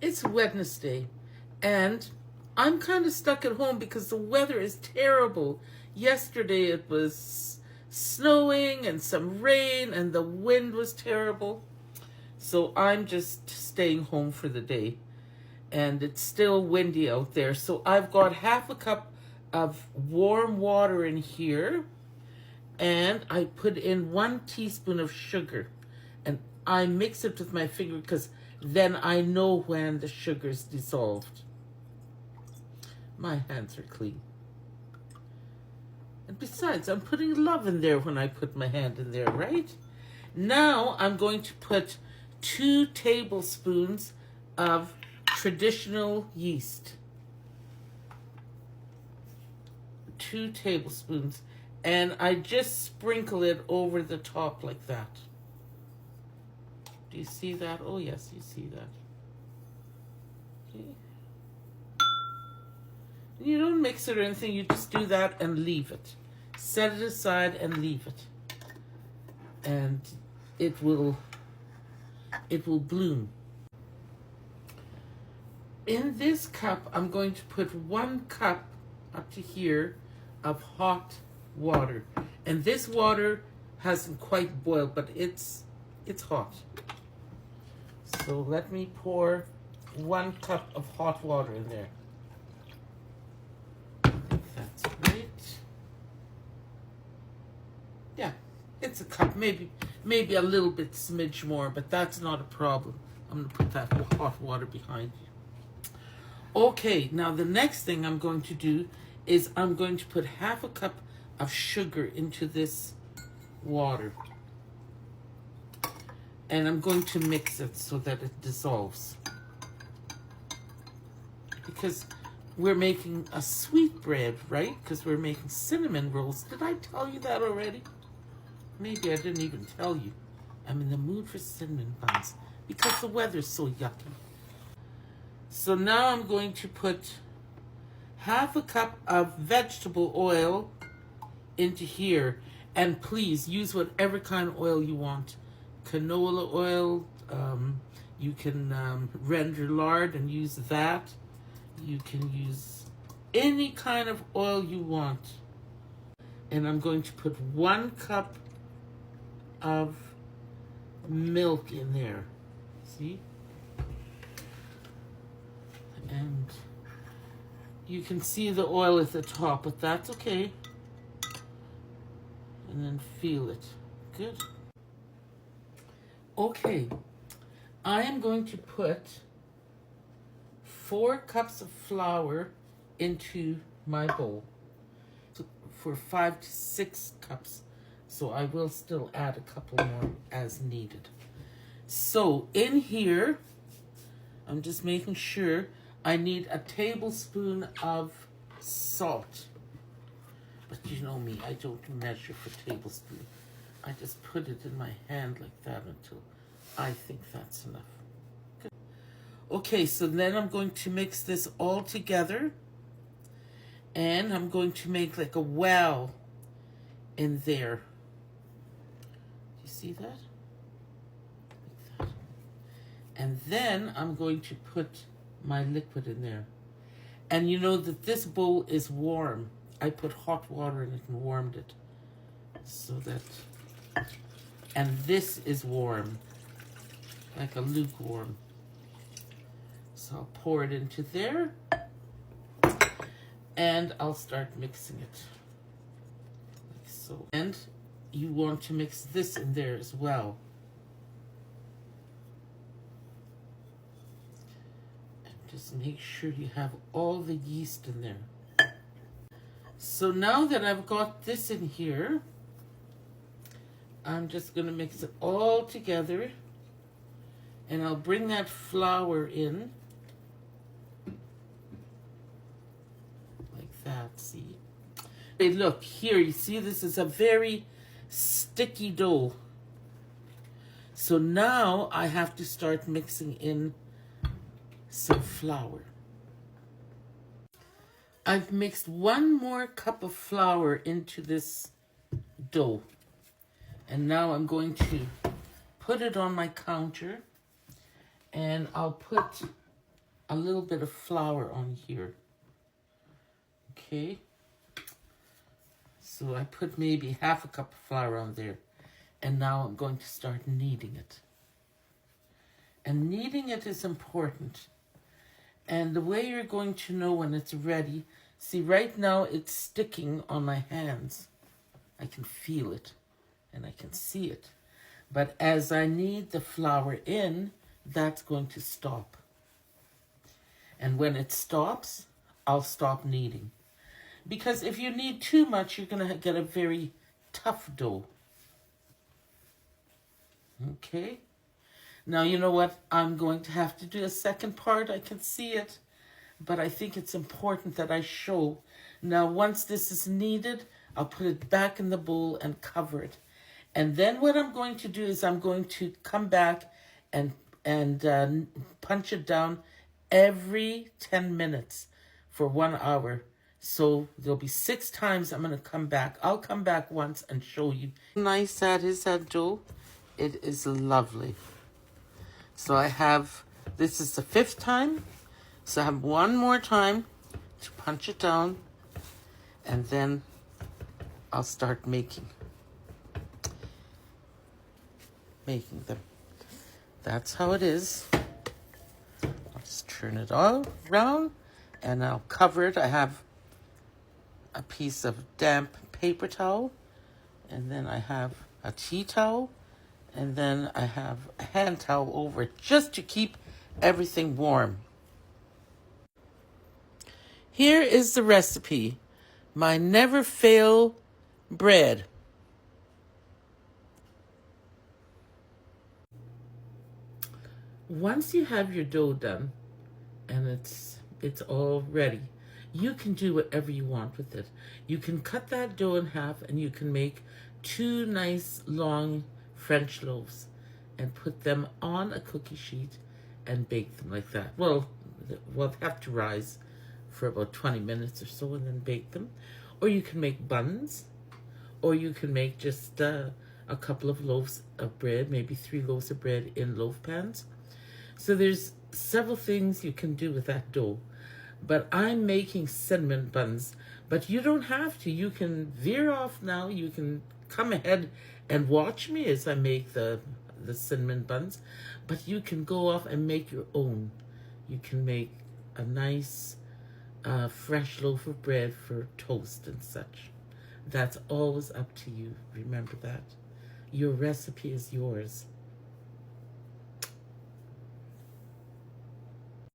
It's Wednesday, and I'm kind of stuck at home because the weather is terrible. Yesterday it was snowing and some rain, and the wind was terrible. So I'm just staying home for the day. And it's still windy out there. So I've got half a cup of warm water in here. And I put in 1 teaspoon of sugar. And I mix it with my finger because then I know when the sugar's dissolved. My hands are clean. And besides, I'm putting love in there when I put my hand in there, right? Now I'm going to put 2 tablespoons of traditional yeast. 2 tablespoons. And I just sprinkle it over the top like that. Do you see that? Oh, yes, you see that. Okay. You don't mix it or anything. You just do that and leave it. Set it aside and leave it. And it will bloom. In this cup, I'm going to put 1 cup up to here of hot water. And this water hasn't quite boiled, but it's hot. So let me pour 1 cup of hot water in there. I think that's great. Yeah, it's a cup, maybe a little bit smidge more, but that's not a problem. I'm going to put that hot water behind you. Okay, now the next thing I'm going to do is I'm going to put half a cup of sugar into this water. And I'm going to mix it so that it dissolves. Because we're making a sweet bread, right? Because we're making cinnamon rolls. Did I tell you that already? Maybe I didn't even tell you. I'm in the mood for cinnamon buns because the weather's so yucky. So now I'm going to put half a cup of vegetable oil into here. And please use whatever kind of oil you want. Canola oil, you can render lard and use that. You can use any kind of oil you want. And I'm going to put 1 cup of milk in there. See? And you can see the oil at the top, but that's okay. And then feel it. Good. Okay, I am going to put 4 cups of flour into my bowl for 5 to 6 cups. So I will still add a couple more as needed. So in here, I'm just making sure I need a tablespoon of salt. But you know me, I don't measure for tablespoon. I just put it in my hand like that until I think that's enough. Good. Okay, so then I'm going to mix this all together. And I'm going to make like a well in there. Do you see that? Like that. And then I'm going to put my liquid in there. And you know that this bowl is warm. I put hot water in it and warmed it. So that... And this is warm, like a lukewarm. So I'll pour it into there, and I'll start mixing it, like so. And you want to mix this in there as well. And just make sure you have all the yeast in there. So now that I've got this in here, I'm just going to mix it all together, and I'll bring that flour in like that, see? Hey, look, here, you see this is a very sticky dough. So now I have to start mixing in some flour. I've mixed 1 more cup of flour into this dough. And now I'm going to put it on my counter, and I'll put a little bit of flour on here. Okay. So I put maybe half a cup of flour on there. And now I'm going to start kneading it. And kneading it is important. And the way you're going to know when it's ready, see right now it's sticking on my hands. I can feel it and I can see it. But as I knead the flour in, that's going to stop. And when it stops, I'll stop kneading. Because if you knead too much, you're going to get a very tough dough. Okay. Now, you know what? I'm going to have to do a second part. I can see it. But I think it's important that I show. Now, once this is kneaded, I'll put it back in the bowl and cover it. And then what I'm going to do is I'm going to come back and punch it down every 10 minutes for 1 hour. So there'll be 6 times I'm going to come back. I'll come back once and show you. Nice that is, that dough. It is lovely. So I have, this is the 5th time. So I have 1 more time to punch it down. And then I'll start making them. That's how it is. I'll just turn it all around and I'll cover it. I have a piece of damp paper towel, and then I have a tea towel, and then I have a hand towel over it just to keep everything warm. Here is the recipe. My never fail bread. Once you have your dough done and it's all ready, you can do whatever you want with it. You can cut that dough in half and you can make 2 nice long French loaves and put them on a cookie sheet and bake them like that. Well, they have to rise for about 20 minutes or so and then bake them. Or you can make buns, or you can make just a couple of loaves of bread, maybe 3 loaves of bread in loaf pans. So there's several things you can do with that dough. But I'm making cinnamon buns. But you don't have to. You can veer off now. You can come ahead and watch me as I make the cinnamon buns. But you can go off and make your own. You can make a nice fresh loaf of bread for toast and such. That's always up to you. Remember that. Your recipe is yours.